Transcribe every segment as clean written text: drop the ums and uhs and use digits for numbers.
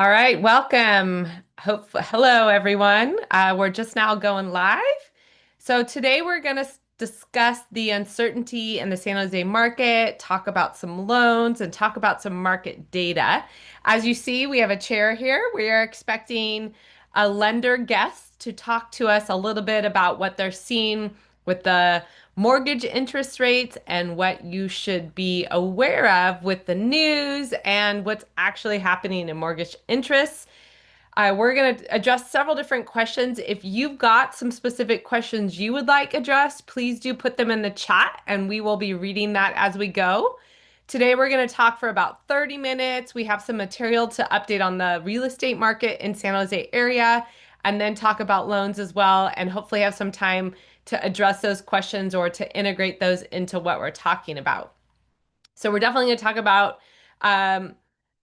All right, welcome. Hello, everyone. We're just now going live. So today we're going to discuss the uncertainty in the San Jose market, talk about some loans, and talk about some market data. As you see, we have a chair here. We are expecting a lender guest to talk to us a little bit about what they're seeing with the mortgage interest rates and what you should be aware of with the news and what's actually happening in mortgage interests. We're going to address several different questions. If you've got some specific questions you would like addressed, please do put them in the chat and we will be reading that as we go. Today, we're going to talk for about 30 minutes. We have some material to update on the real estate market in San Jose area and then talk about loans as well, and hopefully have some time to address those questions or to integrate those into what we're talking about. So we're definitely going to talk about um,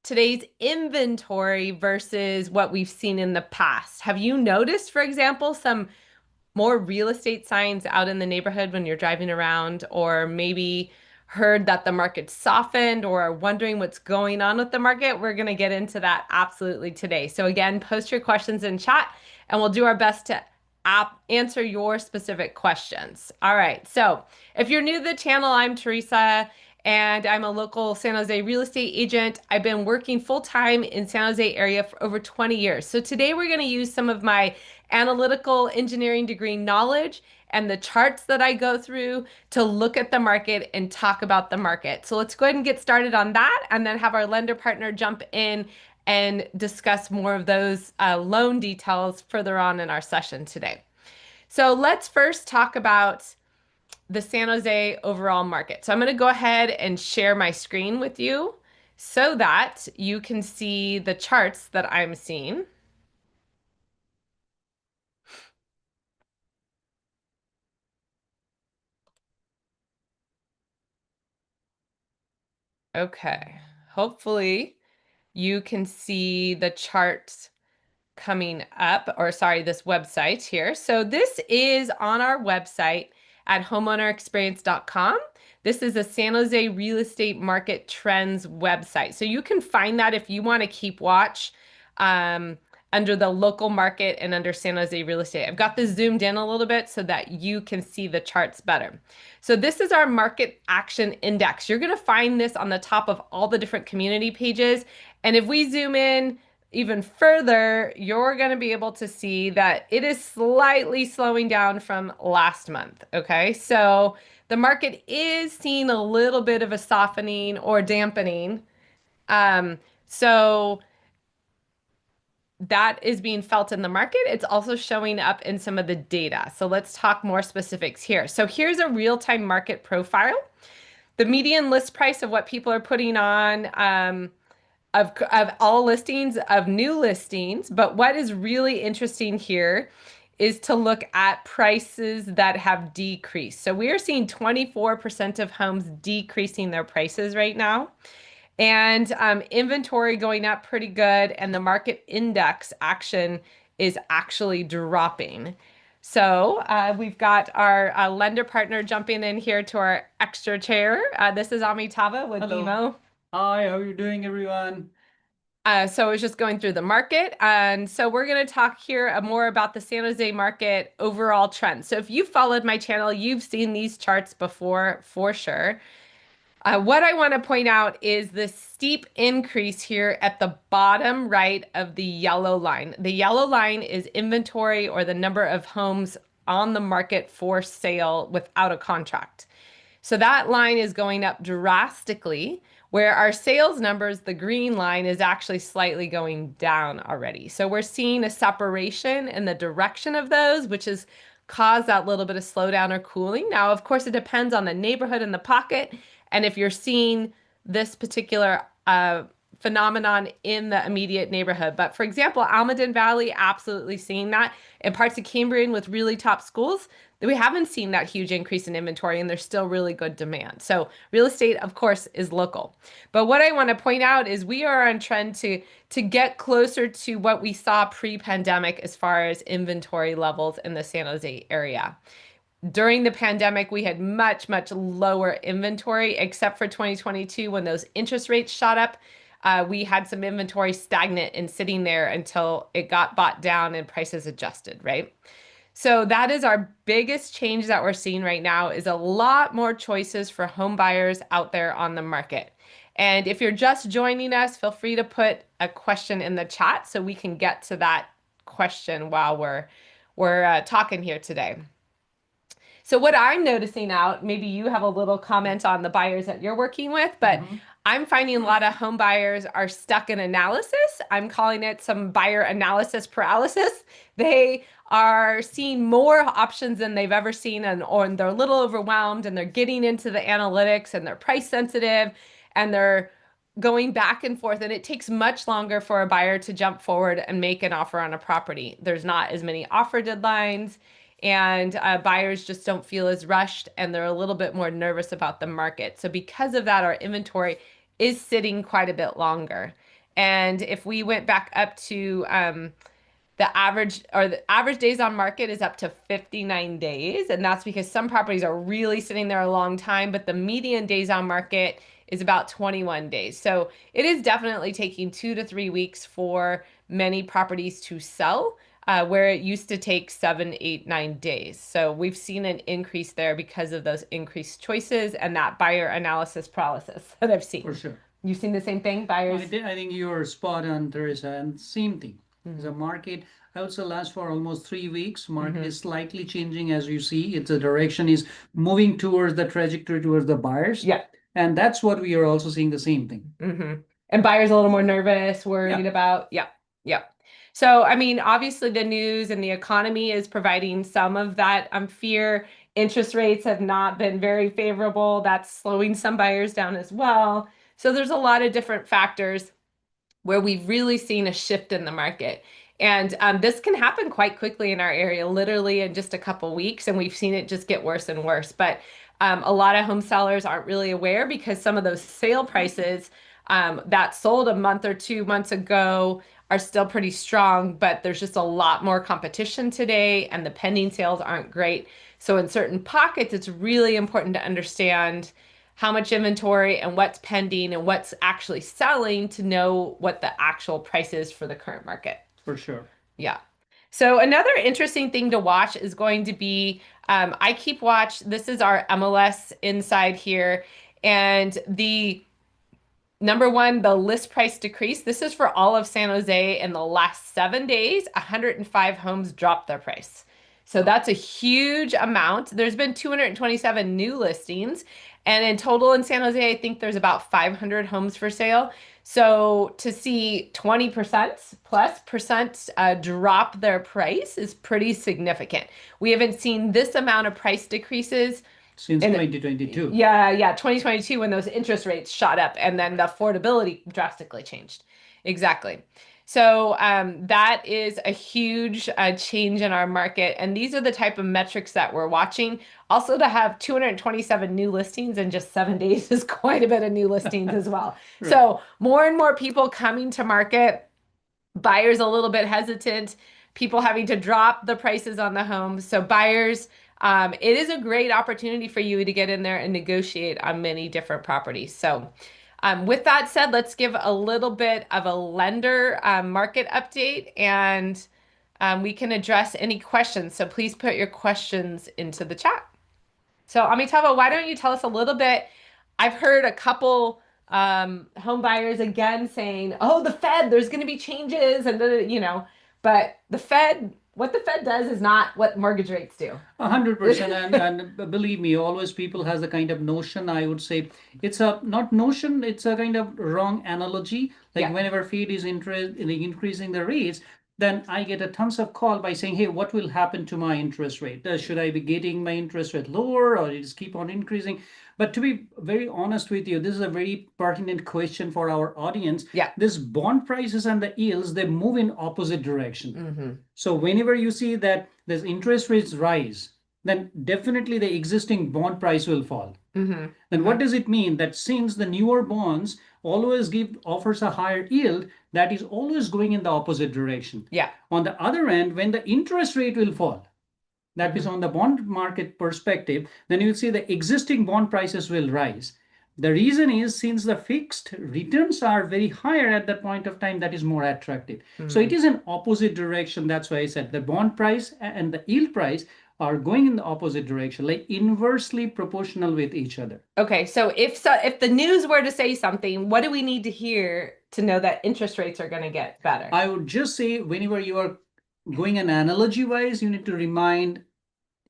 today's inventory versus what we've seen in the past. Have you noticed, for example, some more real estate signs out in the neighborhood when you're driving around, or maybe heard that the market softened or are wondering what's going on with the market? We're going to get into that absolutely today. So again, post your questions in chat and we'll do our best to answer your specific questions. All right. So if you're new to the channel, I'm Theresa and I'm a local San Jose real estate agent. I've been working full-time in San Jose area for over 20 years. So today we're going to use some of my analytical engineering degree knowledge and the charts that I go through to look at the market and talk about the market. So let's go ahead and get started on that and then have our lender partner jump in and discuss more of those loan details further on in our session today. So let's first talk about the San Jose overall market. So I'm going to go ahead and share my screen with you so that you can see the charts that I'm seeing. Okay, hopefully you can see the charts coming up, or sorry, this website here. So this is on our website at homeownerexperience.com. This is a San Jose real estate market trends website. So you can find that if you want to keep watch um, under the local market and under San Jose real estate. I've got this zoomed in a little bit so that you can see the charts better. So this is our market action index. You're going to find this on the top of all the different community pages. And if we zoom in even further, you're going to be able to see that it is slightly slowing down from last month. Okay, so the market is seeing a little bit of a softening or dampening. So that is being felt in the market. It's also showing up in some of the data. So let's talk more specifics here. So here's a real-time market profile. The median list price of what people are putting on of all listings, of new listings. But what is really interesting here is to look at prices that have decreased. So we are seeing 24% of homes decreasing their prices right now. And inventory going up pretty good, and the market index action is actually dropping. So we've got our lender partner jumping in here to our extra chair. This is Amitava with Hello. BMO. Hi, how are you doing, everyone? So I was just going through the market. And so we're going to talk here more about the San Jose market overall trends. So if you've followed my channel, you've seen these charts before for sure. What I want to point out is the steep increase here at the bottom right of the yellow line. The yellow line is inventory, or the number of homes on the market for sale without a contract. So that line is going up drastically, where our sales numbers, the green line, is actually slightly going down already. So we're seeing a separation in the direction of those, which has caused that little bit of slowdown or cooling. Now, of course, it depends on the neighborhood and the pocket. And if you're seeing this particular phenomenon in the immediate neighborhood. But for example, Almaden Valley, absolutely seeing that. In parts of Cambrian with really top schools, we haven't seen that huge increase in inventory and there's still really good demand. So real estate, of course, is local. But what I want to point out is we are on trend to get closer to what we saw pre-pandemic as far as inventory levels in the San Jose area. During the pandemic, we had much, much lower inventory, except for 2022 when those interest rates shot up. we had some inventory stagnant and sitting there until it got bought down and prices adjusted, right? So that is our biggest change that we're seeing right now is a lot more choices for home buyers out there on the market. And if you're just joining us, feel free to put a question in the chat so we can get to that question while we're talking here today. So what I'm noticing out, maybe you have a little comment on the buyers that you're working with, but I'm finding a lot of home buyers are stuck in analysis. I'm calling it some buyer analysis paralysis. They are seeing more options than they've ever seen, or they're a little overwhelmed and they're getting into the analytics and they're price sensitive and they're going back and forth. And it takes much longer for a buyer to jump forward and make an offer on a property. There's not as many offer deadlines and buyers just don't feel as rushed and they're a little bit more nervous about the market. So because of that, our inventory is sitting quite a bit longer. And if we went back up to the average days on market is up to 59 days, and that's because some properties are really sitting there a long time, but the median days on market is about 21 days. So it is definitely taking 2 to 3 weeks for many properties to sell, where it used to take 7, 8, 9 days. So we've seen an increase there because of those increased choices and that buyer analysis paralysis that I've seen. For sure. You've seen the same thing, buyers? I think you're spot on, Teresa. And same thing. The market, I would say, lasts for almost 3 weeks. Market is slightly changing as you see. It's a direction is moving towards the trajectory towards the buyers. Yeah. And that's what we are also seeing the same thing. And buyers a little more nervous, worried about, yeah. So, I mean, obviously the news and the economy is providing some of that fear. Interest rates have not been very favorable. That's slowing some buyers down as well. So there's a lot of different factors where we've really seen a shift in the market. And this can happen quite quickly in our area, literally in just a couple weeks, and we've seen it just get worse and worse. But a lot of home sellers aren't really aware because some of those sale prices that sold a month or 2 months ago are still pretty strong, but there's just a lot more competition today, and the pending sales aren't great. So in certain pockets, it's really important to understand how much inventory and what's pending and what's actually selling to know what the actual price is for the current market. For sure. Yeah. So another interesting thing to watch is going to be, I keep watch, this is our MLS inside here, and the number one, the list price decrease. This is for all of San Jose. In the last 7 days, 105 homes dropped their price. So that's a huge amount. There's been 227 new listings. And in total in San Jose, I think there's about 500 homes for sale. So to see 20% plus percent drop their price is pretty significant. We haven't seen this amount of price decreases since 2022. Yeah, 2022 when those interest rates shot up and then the affordability drastically changed. Exactly. So that is a huge change in our market. And these are the type of metrics that we're watching. Also, to have 227 new listings in just 7 days is quite a bit of new listings as well. Right. So more and more people coming to market, buyers a little bit hesitant, people having to drop the prices on the homes. So buyers, it is a great opportunity for you to get in there and negotiate on many different properties. So with that said, let's give a little bit of a lender market update, and we can address any questions. So please put your questions into the chat. So Amitava, why don't you tell us a little bit? I've heard a couple home buyers again saying, oh, the Fed, there's going to be changes, and but the Fed, what the Fed does is not what mortgage rates do. 100%. And believe me, always people has the kind of notion, I would say, it's a not notion, it's a kind of wrong analogy. Like whenever Fed is increasing the rates, then I get a tons of call by saying, hey, what will happen to my interest rate? Should I be getting my interest rate lower or just keep on increasing? But to be very honest with you, this is a very pertinent question for our audience. Yeah. This bond prices and the yields, they move in opposite direction. So whenever you see that this interest rates rise, then definitely the existing bond price will fall. Then what does it mean? That since the newer bonds always offers a higher yield, that is always going in the opposite direction. Yeah. On the other end, when the interest rate will fall, that is on the bond market perspective, then you'll see the existing bond prices will rise. The reason is since the fixed returns are very higher at that point of time, that is more attractive. So it Mm. is an opposite direction. That's why I said the bond price and the yield price are going in the opposite direction, like inversely proportional with each other. Okay, so if the news were to say something, what do we need to hear to know that interest rates are going to get better? I would just say whenever you are going an analogy wise, you need to remind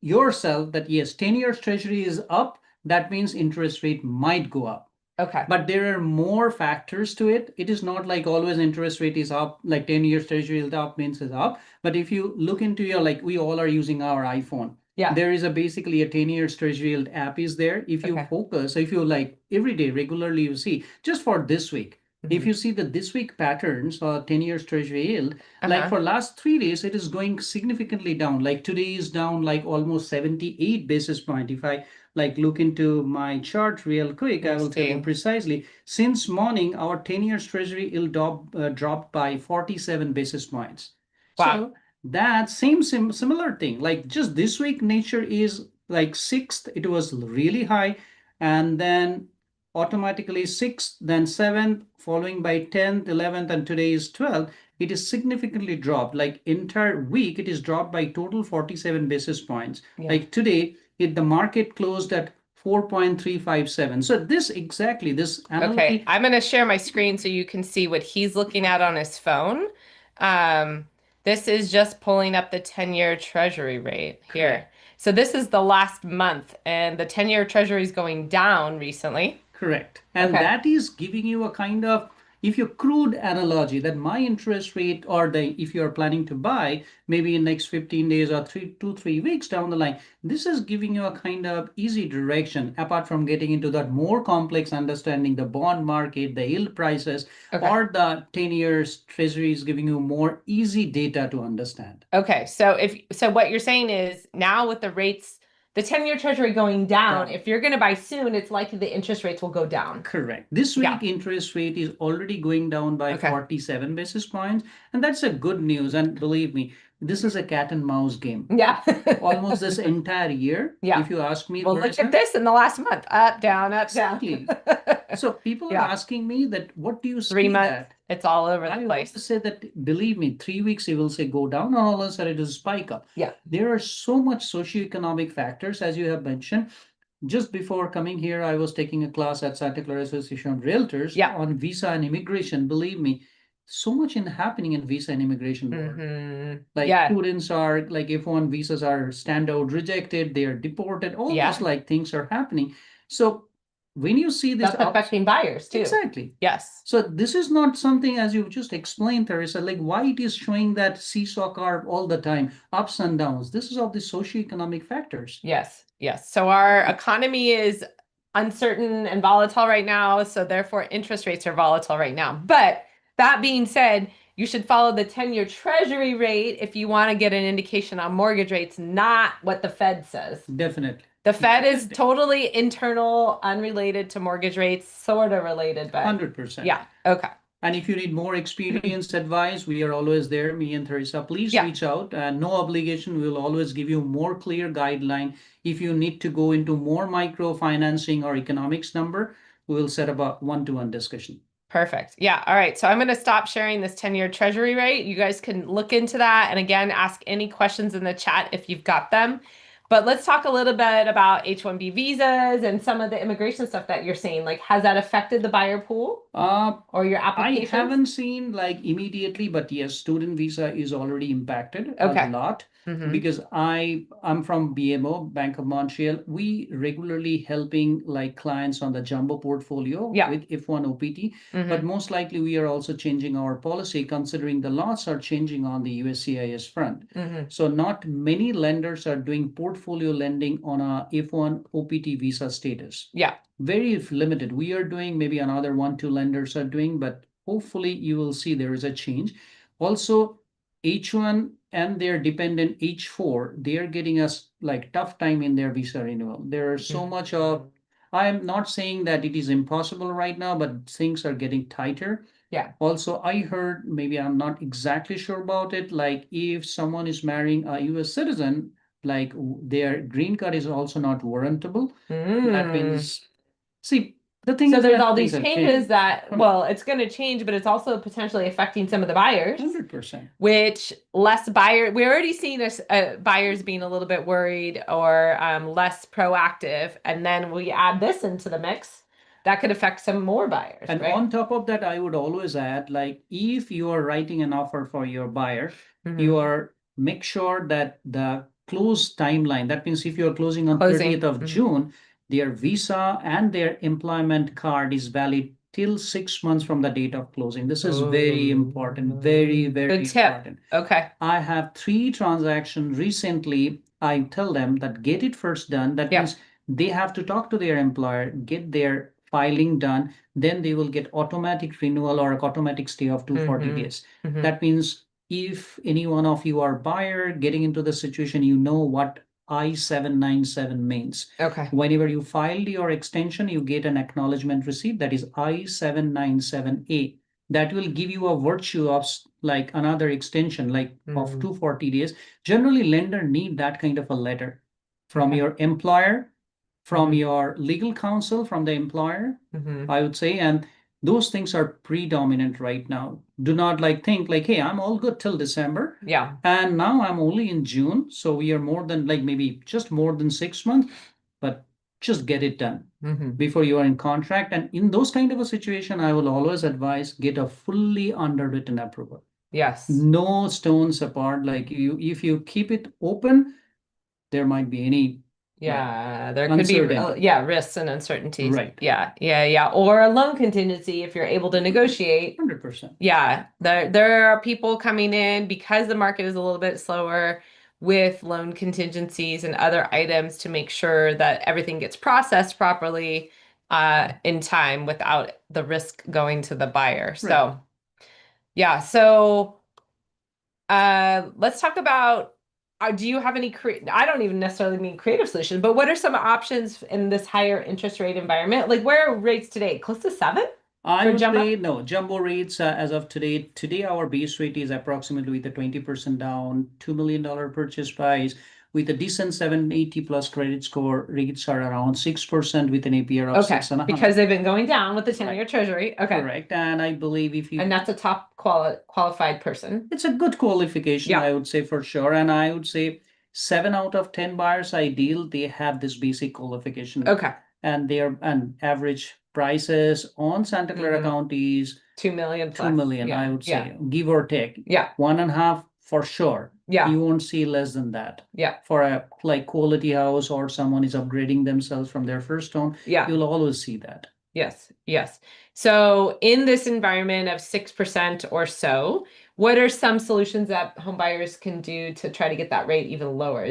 yourself that yes, 10 years treasury is up. That means interest rate might go up. Okay. But there are more factors to it. It is not like always interest rate is up, like 10 years treasury is up means is up. But if you look into your, like we all are using our iPhone. Yeah. There is a basically a 10 years treasury yield app is there. If you Okay. focus, if you like every day regularly, you see just for this week. If Mhm. you see the this week patterns or 10 years treasury yield, like Uh-huh. for last 3 days, it is going significantly down. Like today is down like almost 78 basis point. If I like look into my chart real quick, Let I me will tell you see. precisely. Since morning, our 10 years treasury yield dropped by 47 basis points. Wow. So that same similar thing, like just this week, nature is like sixth, it was really high, and then automatically sixth, then seventh, following by 10th, 11th, and today is 12th. It is significantly dropped. Like entire week, it is dropped by total 47 basis points. Yeah. Like today, the market closed at 4.357. So this exactly, this Okay, analogy. I'm going to share my screen so you can see what he's looking at on his phone. Um, this is just pulling up the 10-year treasury rate here. Correct. So this is the last month, and the 10-year treasury is going down recently. Correct. And Okay. that is giving you a kind of, if you crude analogy that my interest rate or the, if you're planning to buy maybe in next 15 days or 3 weeks down the line, this is giving you a kind of easy direction apart from getting into that more complex understanding the bond market, the yield prices, Okay. or the 10 years treasury is giving you more easy data to understand. Okay. So what you're saying is now with the rates, the 10-year treasury going down, if you're going to buy soon, it's likely the interest rates will go down. Correct. This Yeah. week interest rate is already going down by Okay. 47 basis points, and that's a good news. And believe me, this is a cat and mouse game. Yeah. Almost this entire year, Yeah. if you ask me, Well, look Larissa, at this in the last month. Up, down, up, down. exactly. So people are Yeah. asking me that what do you 3 months, that? it's all over I the always place. say that believe me, 3 weeks it will say go down, and all of a sudden it will spike up. Yeah. There are so much socioeconomic factors, as you have mentioned. Just before coming here, I was taking a class at Santa Clara Association of Realtors Yeah. on visa and immigration. Believe me, so much in happening in visa and immigration world. Mm-hmm. Like Yeah. students are like F1 visas are stand out rejected, they are deported, all Yeah. those like things are happening. So when you see this That's affecting buyers too. exactly. Yes. So this is not something as you just explained, Teresa, like why it is showing that seesaw curve all the time, ups and downs. This is of the socioeconomic factors. Yes. Yes. So our economy is uncertain and volatile right now, so therefore interest rates are volatile right now. But that being said, you should follow the 10-year treasury rate if you want to get an indication on mortgage rates, not what the Fed says. Definitely. The Fed is totally internal, unrelated to mortgage rates, sort of related, but 100%. yeah. Okay. And if you need more experienced advice, we are always there, me and Theresa. Please Yeah. reach out. No obligation. We'll always give you more clear guideline. If you need to go into more microfinancing or economics number, we'll set up a one-to-one discussion. Perfect. Yeah. All right. So I'm going to stop sharing this 10-year treasury rate. You guys can look into that. And again, ask any questions in the chat if you've got them. But let's talk a little bit about H-1B visas and some of the immigration stuff that you're seeing. Like, has that affected the buyer pool or your I applications? haven't seen like immediately, but yes, student visa is already impacted a Okay. lot Mhm. because I'm from BMO, Bank of Montreal. We regularly helping like clients on the jumbo portfolio Yeah. with F1 OPT, Mhm. but most likely we are also changing our policy considering the laws are changing on the USCIS front. Mhm. So not many lenders are doing portfolio lending on a F1 OPT visa status. Yeah. Very limited. We are doing maybe another one, two lenders are doing, but hopefully you will see there is a change. Also, H1 and their dependent H4, they are getting us like tough time in their visa renewal. There are so much of, I am not saying that it is impossible right now, but things are getting tighter. Yeah. Also, I heard, maybe I'm not exactly sure about it, like if someone is marrying a US citizen, like their green card is also not warrantable. That Mm. means, see, The thing So is there's that all things these have changes changed. that, well, it's going to change, but it's also potentially affecting some of the buyers, 100%. which less buyer, we're already seeing this buyers being a little bit worried or less proactive. And then we add this into the mix, that could affect some more buyers, And right? on top of that, I would always add, like, if you are writing an offer for your buyer, you Mhm. are make sure that the close timeline, that means if you are closing on Closing. 30th of June, their visa and their employment card is valid till 6 months from the date of closing. This is very important, very, Good very tip. important. Okay. I have 3 transactions recently. I tell them that get it first done. That Yeah. means they have to talk to their employer, get their filing done, then they will get automatic renewal or automatic stay of 240 Mm-hmm. days. Mm-hmm. That means if any one of you are buyer getting into the situation, you know what I-797 means. Okay. Whenever you filed your extension, you get an acknowledgement receipt that is I-797A. That will give you a virtue of like another extension like of 240 days. Generally, lender need that kind of a letter from Okay. your employer, from Mhm. your legal counsel, from the employer, Mhm. I would say. And those things are predominant right now. Do not like think like, hey, I'm all good till December. Yeah. And now I'm only in June. So we are more than like maybe just more than 6 months, but just get it done Mhm. before you are in contract. And in those kind of a situation, I will always advise get a fully underwritten approval. Yes. No stones apart. Like you, if you keep it open, there might be any like Yeah, there could be uncertainty. yeah, risks and uncertainties. Right. Yeah, yeah, yeah. Or a loan contingency if you're able to negotiate. 100%. Yeah, there are people coming in because the market is a little bit slower with loan contingencies and other items to make sure that everything gets processed properly in time without the risk going to the buyer. Right. So, yeah, so let's talk about do you have any I don't even necessarily mean creative solutions, but what are some options in this higher interest rate environment? Like where are rates today? Close to 7 I for would jumbo? say no. Jumbo rates as of today. Today, our base rate is approximately with a 20% down, $2 million purchase price. With a decent 780 plus credit score, rates are around 6% with an APR of Okay, 6.5. because they've been going down with the 10-year Right. treasury. Okay. Correct. And I believe if you And that's a top qualified person. it's a good qualification, Yeah. I would say for sure. And I would say 7 out of 10 buyers ideal, they have this basic qualification. Okay. And their and average prices on Santa Clara County is 2 million 2 plus. million, Yeah. I would Yeah. say, give or take. Yeah. 1.5 for sure. Yeah. You won't see less than that. Yeah. For a like quality house or someone is upgrading themselves from their first home, Yeah. you'll always see that. Yes, yes. So in this environment of 6% or so, what are some solutions that home buyers can do to try to get that rate even lower?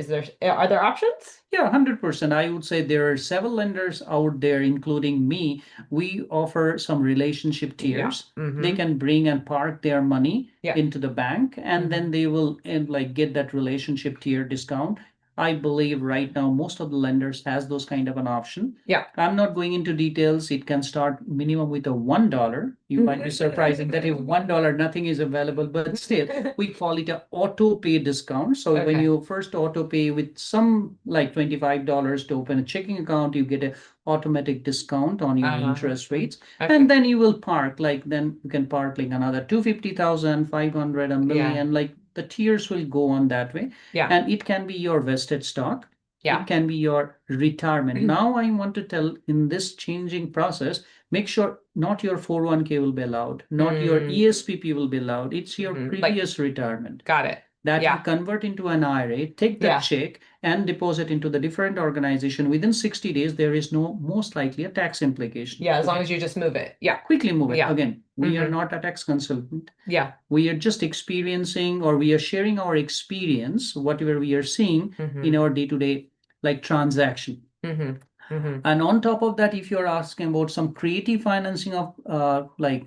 Are there options? Yeah, 100%. I would say there are several lenders out there, including me. We offer some relationship tiers. Yeah. They can bring and park their money Yeah. into the bank, and then they will like get that relationship tier discount. I believe right now most of the lenders has those kind of an option. Yeah. I'm not going into details. It can start minimum with a $1. You might be surprised that if $1 nothing is available, but still we call it a auto pay discount. So when Okay. you first auto pay with some like $25 to open a checking account, you get a automatic discount on your interest rates. Okay. And then you will park like then you can park like another 250,000, 500, a million, like the tiers will go on that way. Yeah. And it can be your vested stock. Yeah. It can be your retirement. Now I want to tell in this changing process, make sure not your 401k will be allowed, not your ESPP will be allowed. It's your previous retirement. Got it. That you convert into an IRA, take the check and deposit into the different organization. Within 60 days, there is no most likely a tax implication. Yeah, as long as you just move it. Yeah. Quickly move it. Yeah. Again, we are not a tax consultant. Yeah. We are just experiencing or we are sharing our experience, whatever we are seeing in our day-to-day like transaction. And on top of that, if you're asking about some creative financing of like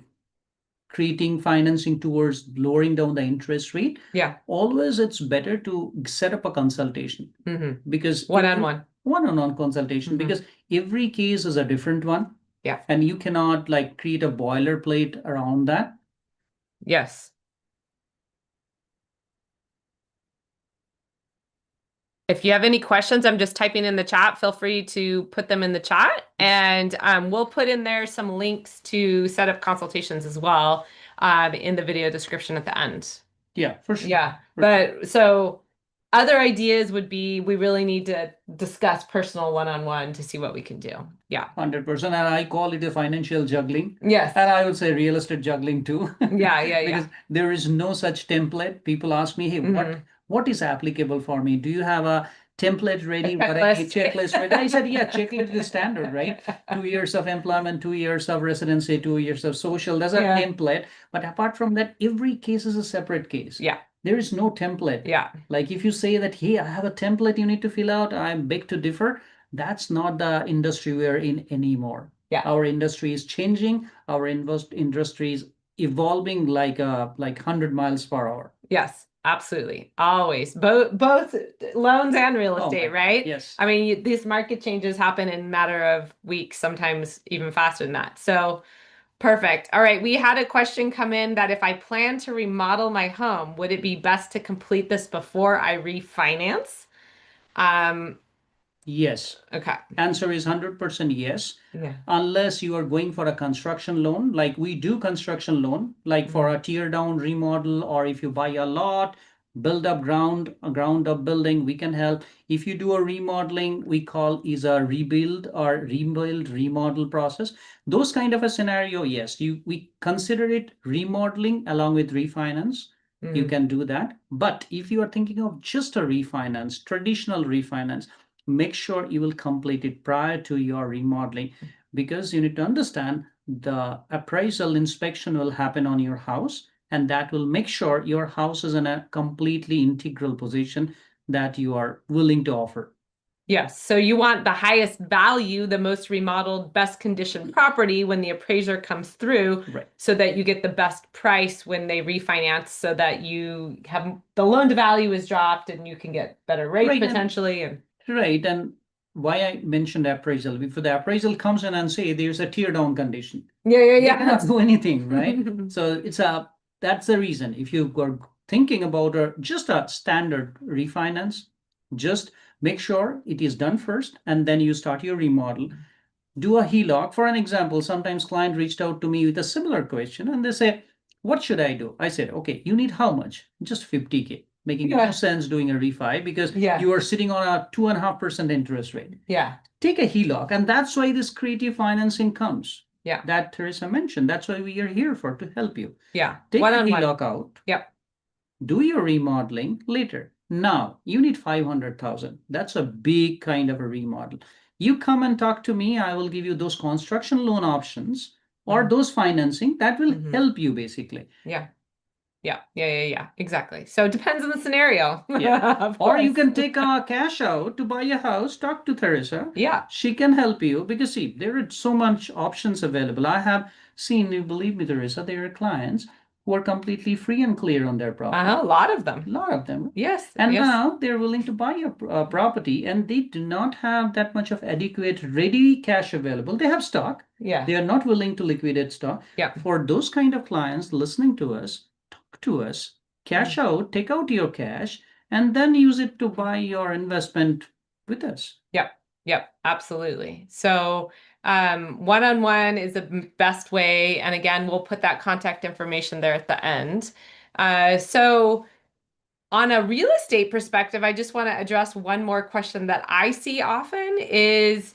creating financing towards lowering down the interest rate, always it's better to set up a consultation because one-on-one consultation because every case is a different one. Yeah. And you cannot like create a boilerplate around that. Yes. If you have any questions, I'm just typing in the chat. Feel free to put them in the chat, and we'll put in there some links to set up consultations as well in the video description at the end. Yeah, for sure. Yeah, but so other ideas would be we really need to discuss personal one-on-one to see what we can do. Yeah. 100%. And I call it a financial juggling. Yes. And I would say real estate juggling too. Yeah, yeah, Because yeah. there is no such template. People ask me, hey, Mhm. what is applicable for me? Do you have a template A ready? What a checklist. checklist ready? I said, yeah, checklist is standard, right? 2 years of employment, 2 years of residency, 2 years of social. That's a Yeah. template. But apart from that, every case is a separate case. Yeah. There is no template. Yeah. Like if you say that, hey, I have a template you need to fill out, I'm big to differ. That's not the industry we're in anymore. Yeah. Our industry is changing. Our industry is evolving like 100 miles per hour. Yes, absolutely. Always. Both loans and real Oh estate, my, right? yes. I mean, these market changes happen in a matter of weeks, sometimes even faster than that. So perfect. All right, we had a question come in that if I plan to remodel my home, would it be best to complete this before I refinance? Um, Yes. okay. Answer is 100% yes. Yeah. Unless you are going for a construction loan, like we do construction loan, like for a tear down remodel, or if you buy a lot, build up a ground up building, we can help. If you do a remodeling, we call is a rebuild remodel process. Those kind of a scenario, yes, we consider it remodeling along with refinance. You Mhm. can do that. But if you are thinking of just a refinance, traditional refinance, make sure you will complete it prior to your remodeling, because you need to understand the appraisal inspection will happen on your house, and that will make sure your house is in a completely integral position that you are willing to offer. Yes. So you want the highest value, the most remodeled, best conditioned property when the appraiser comes through, Right. so that you get the best price when they refinance, so that you have the loan to value is dropped and you can get better rates Right. potentially. And Right. And why I mentioned appraisal, if the appraisal comes in and say there's a tear down condition, yeah, yeah, they yeah. cannot do anything, right? So that's the reason. If you are thinking about just a standard refinance, just make sure it is done first, and then you start your remodel. Do a HELOC. For an example, sometimes client reached out to me with a similar question and they say, what should I do? I said, okay, you need how much? Just 50K. Making no sense doing a refi because Yeah. you are sitting on a 2.5% interest rate. Yeah. Take a HELOC, and that's why this creative financing comes. Yeah. That Theresa mentioned. That's why we are here for, to help you. Yeah. Take a One-on-one. HELOC out. Yep. Do your remodeling later. Now you need 500,000. That's a big kind of a remodel. You come and talk to me. I will give you those construction loan options or those financing that will help you basically. Yeah. Yeah, yeah, yeah, yeah, exactly. So it depends on the scenario. Yeah. Or you course. can take a cash out to buy a house, talk to Theresa. Yeah. She can help you because see, there are so much options available. I have seen, you believe me, Theresa, there are clients who are completely free and clear on their property. A lot of them. A lot of them. Yes. And yes. now they're willing to buy a property and they do not have that much of adequate ready cash available. They have stock. Yeah. They are not willing to liquidate stock. Yeah. For those kind of clients listening to us, talk to us, cash out, take out your cash, and then use it to buy your investment with us. Yep. Yep. Absolutely. So one-on-one is the best way. And again, we'll put that contact information there at the end. So on a real estate perspective, I just want to address one more question that I see often is,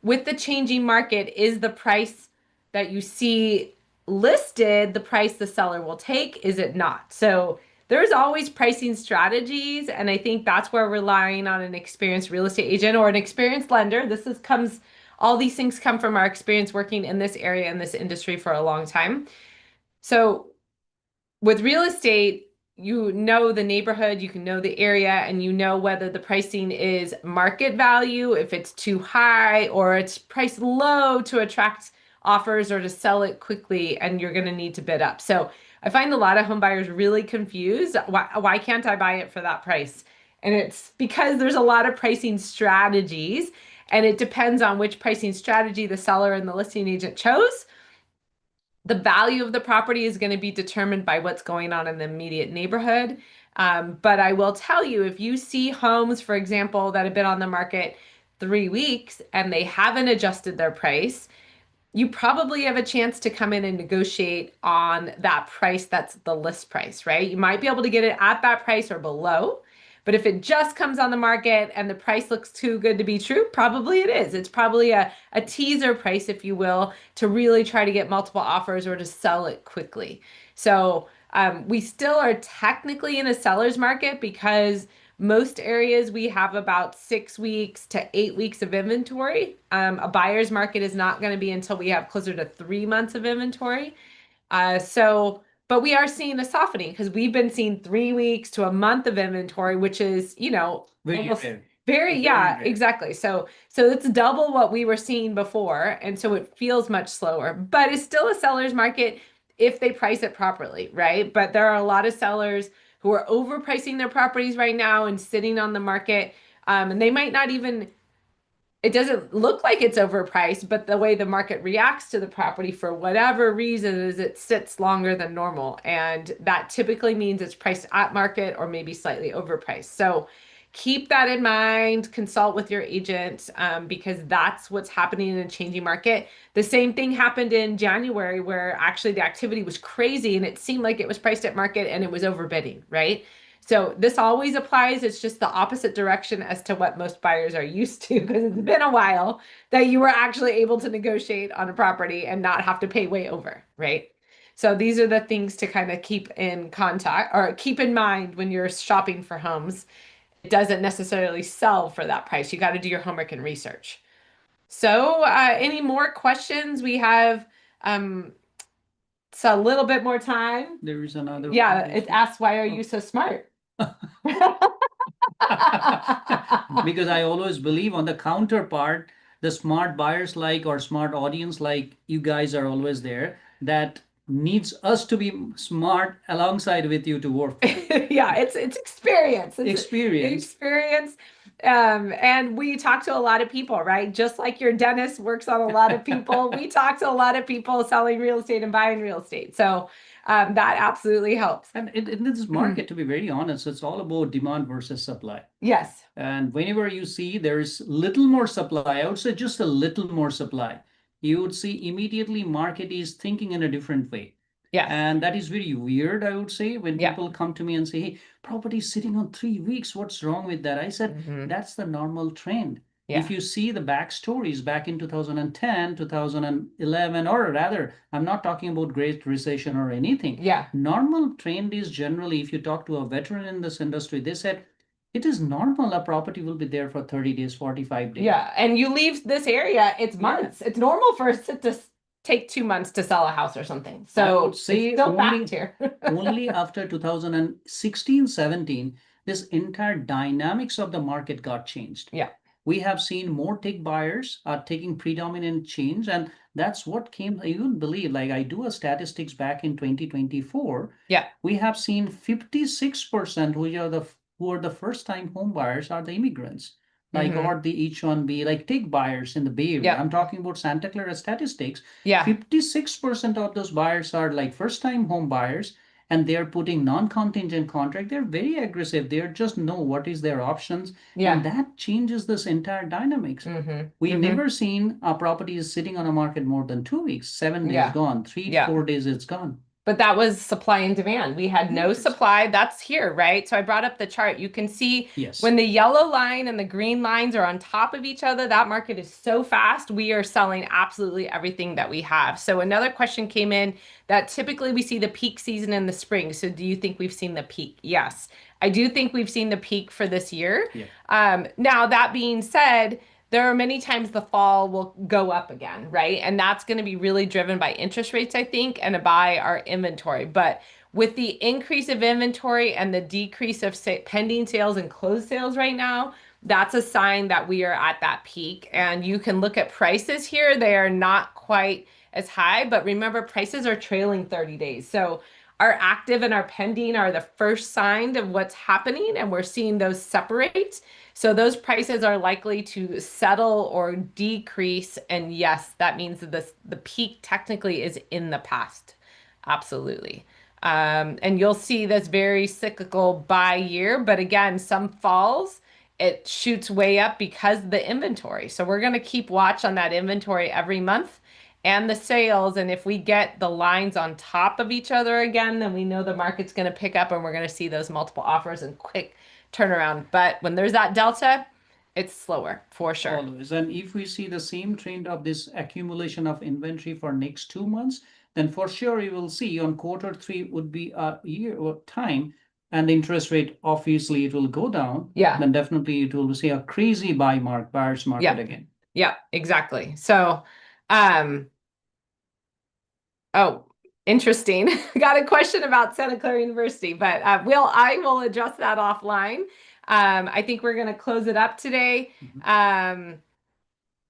with the changing market, is the price that you see listed the price the seller will take? Is it not? So there's always pricing strategies, and I think that's where relying on an experienced real estate agent or an experienced lender. All these things come from our experience working in this area, in this industry for a long time. So with real estate, you know the neighborhood, you can know the area, and you know whether the pricing is market value, if it's too high, or it's priced low to attract offers or to sell it quickly, and you're going to need to bid up. So I find a lot of home buyers really confused. Why can't I buy it for that price? And it's because there's a lot of pricing strategies, and it depends on which pricing strategy the seller and the listing agent chose. The value of the property is going to be determined by what's going on in the immediate neighborhood. But I will tell you, if you see homes, for example, that have been on the market 3 weeks and they haven't adjusted their price, you probably have a chance to come in and negotiate on that price that's the list price, right? You might be able to get it at that price or below. But if it just comes on the market and the price looks too good to be true, probably it is. It's probably a teaser price, if you will, to really try to get multiple offers or to sell it quickly. So we still are technically in a seller's market because most areas we have about 6 weeks to 8 weeks of inventory. A buyer's market is not going to be until we have closer to 3 months of inventory. But we are seeing a softening because we've been seeing 3 weeks to a month of inventory, which is, Very almost rare. very, Very yeah, rare. exactly. So it's double what we were seeing before, and so it feels much slower, but it's still a seller's market if they price it properly, right? But there are a lot of sellers who are overpricing their properties right now and sitting on the market, and they might not even it doesn't look like it's overpriced, but the way the market reacts to the property for whatever reason is it sits longer than normal. And that typically means it's priced at market or maybe slightly overpriced. So keep that in mind, consult with your agent because that's what's happening in a changing market. The same thing happened in January where actually the activity was crazy and it seemed like it was priced at market and it was overbidding, right? So this always applies. It's just the opposite direction as to what most buyers are used to because it's been a while that you were actually able to negotiate on a property and not have to pay way over, right? So these are the things to kind of keep in contact or keep in mind when you're shopping for homes. It doesn't necessarily sell for that price. You got to do your homework and research. So, any more questions? We have a little bit more time. There is another Yeah, one. it asks, why are Oh. you so smart? Because I always believe on the counterpart, the smart buyers like or smart audience like you guys are always there that needs us to be smart alongside with you to work for. Yeah, it's experience. It's Experience. experience. And we talk to a lot of people, right? Just like your dentist works on a lot of people, we talk to a lot of people selling real estate and buying real estate. So that absolutely helps. And in this market, to be very honest, it's all about demand versus supply. Yes. And whenever you see there is little more supply, I would say just a little more supply, you would see immediately market is thinking in a different way. Yes. And that is very weird, I would say, when Yeah. people come to me and say, hey, property is sitting on 3 weeks. What's wrong with that? I said, that's the normal trend. If Yeah. you see the backstories back in 2010, 2011, or rather, I'm not talking about Great Recession or anything. Yeah. Normal trend is generally, if you talk to a veteran in this industry, they said, it is normal a property will be there for 30 days, 45 days. Yeah. And you leave this area, it's Yeah. months. It's normal for it to take 2 months to sell a house or something. I So would it's say still fact here. only after 2016, 17, this entire dynamics of the market got changed. Yeah. We have seen more tech buyers are taking predominant change, and that's what came. I wouldn't believe, like I do a statistics back in 2024. Yeah. We have seen 56% who are the first time home buyers are the immigrants, like or the H1B, like tech buyers in the Bay Area. Yeah. I'm talking about Santa Clara statistics. Yeah. 56% of those buyers are like first time home buyers and they're putting non-contingent contract. They're very aggressive. They just know what is their options. Yeah. And that changes this entire dynamics. Mm-hmm. We never seen a property is sitting on a market more than 2 weeks, 7 days Yeah. gone, three, Yeah. 4 days it's gone. But that was supply and demand. We had no Yes. supply. That's here, right? So I brought up the chart. You can see Yes. when the yellow line and the green lines are on top of each other, that market is so fast. We are selling absolutely everything that we have. So another question came in that typically we see the peak season in the spring. So do you think we've seen the peak? Yes. I do think we've seen the peak for this year. Yeah. Now, that being said, there are many times the fall will go up again, right? And that's going to be really driven by interest rates, I think, and by our inventory. But with the increase of inventory and the decrease of pending sales and closed sales right now, that's a sign that we are at that peak. And you can look at prices here. They are not quite as high, but remember, prices are trailing 30 days. So our active and our pending are the first sign of what's happening, and we're seeing those separate. So those prices are likely to settle or decrease. And yes, that means that the peak technically is in the past. Absolutely. And you'll see this very cyclical by year, but again, some falls it shoots way up because of the inventory. So we're going to keep watch on that inventory every month and the sales. And if we get the lines on top of each other again, then we know the market's going to pick up and we're going to see those multiple offers and quick turnaround. But when there's that delta, it's slower for sure. Always. And if we see the same trend of this accumulation of inventory for next 2 months, then for sure you will see on quarter 3 would be a year or time, and the interest rate obviously it will go down. Yeah. Then definitely it will see a crazy buyer's market Yeah. again. Yeah, exactly. So, um, oh, interesting. Got a question about Santa Clara University, but I will address that offline. I think we're going to close it up today.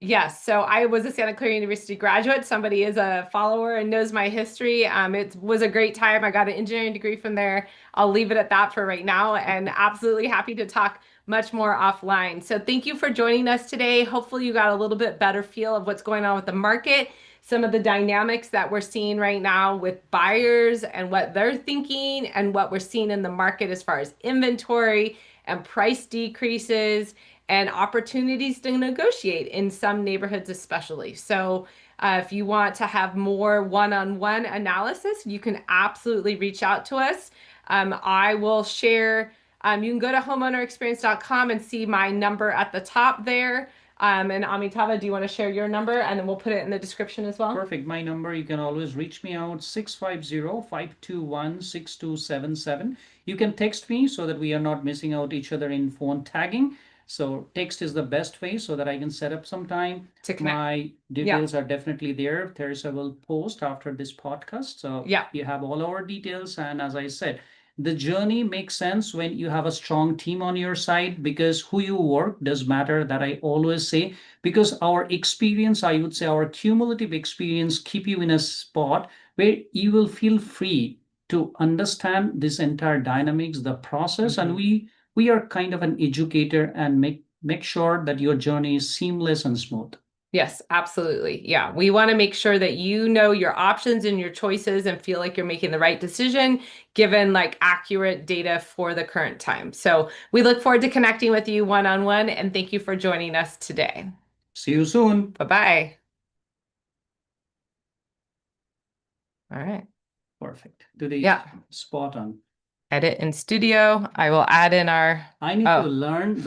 Yes, so I was a Santa Clara University graduate. Somebody is a follower and knows my history. It was a great time. I got an engineering degree from there. I'll leave it at that for right now, and absolutely happy to talk much more offline. So thank you for joining us today. Hopefully you got a little bit better feel of what's going on with the market, some of the dynamics that we're seeing right now with buyers and what they're thinking, and what we're seeing in the market as far as inventory and price decreases and opportunities to negotiate in some neighborhoods, especially. So, if you want to have more one-on-one analysis, you can absolutely reach out to us. I will share. You can go to homeownerexperience.com and see my number at the top there. And Amitava, do you want to share your number? And then we'll put it in the description as well. Perfect. My number, you can always reach me out 650-521-6277. You can text me so that we are not missing out each other in phone tagging. So text is the best way so that I can set up some time to connect. My details are definitely there. Theresa will post after this podcast. So Yeah. you have all our details. And as I said, the journey makes sense when you have a strong team on your side, because who you work does matter. That I always say, because our experience, I would say our cumulative experience, keep you in a spot where you will feel free to understand this entire dynamics, the process, and we are kind of an educator and make sure that your journey is seamless and smooth. Yes, absolutely. Yeah. We want to make sure that you know your options and your choices and feel like you're making the right decision given like accurate data for the current time. So we look forward to connecting with you one-on-one, and thank you for joining us today. See you soon. Bye-bye. All right. Perfect. Today, Yeah. spot on. Edit in studio. I will add in our. I need to learn